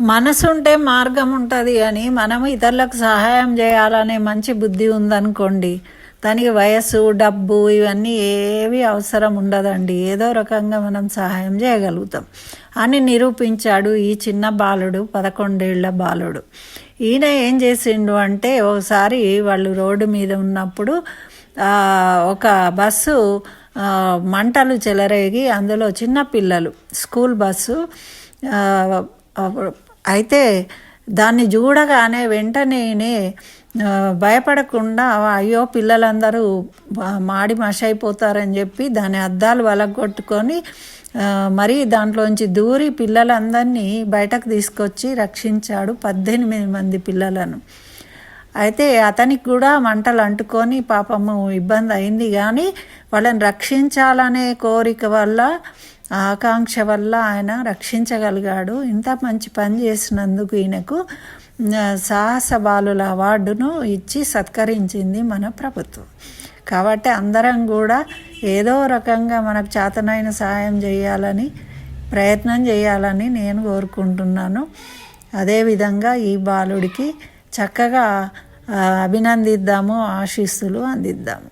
మనసుంటే మార్గం ఉంటుంది అని మనం ఇతరులకు సహాయం చేయాలనే మంచి బుద్ధి ఉందనుకోండి, దానికి వయస్సు డబ్బు ఇవన్నీ ఏవి అవసరం ఉండదండి. ఏదో రకంగా మనం సహాయం చేయగలుగుతాం అని నిరూపించాడు ఈ చిన్న బాలుడు, 11 ఏళ్ల బాలుడు. ఈయన ఏం చేసిండు అంటే, ఒకసారి వాళ్ళు రోడ్డు మీద ఉన్నప్పుడు ఒక బస్సు మంటలు చెలరేగి అందులో చిన్న పిల్లలు, స్కూల్ బస్సు అయితే దాన్ని చూడగానే వెంటనే భయపడకుండా, అయ్యో పిల్లలందరూ మాడి మషైపోతారని చెప్పి దాని అద్దాలు వలగొట్టుకొని మరీ దాంట్లోంచి దూరి పిల్లలందరినీ బయటకు తీసుకొచ్చి రక్షించాడు, 18 మంది పిల్లలను. అయితే అతనికి కూడా మంటలు అంటుకొని పాపము ఇబ్బంది అయింది, కానీ వాళ్ళని రక్షించాలనే కోరిక వల్ల, ఆకాంక్ష వల్ల ఆయన రక్షించగలిగాడు. ఇంత మంచి పని చేసినందుకు ఈయనకు సాహస బాలుల అవార్డును ఇచ్చి సత్కరించింది మన ప్రభుత్వం. కాబట్టి అందరం కూడా ఏదో రకంగా మనకు చేతనైన సహాయం చేయాలని ప్రయత్నం చేయాలని నేను కోరుకుంటున్నాను. అదేవిధంగా ఈ బాలుడికి చక్కగా అభినందిద్దాము, ఆశీస్సులు అందిద్దాము.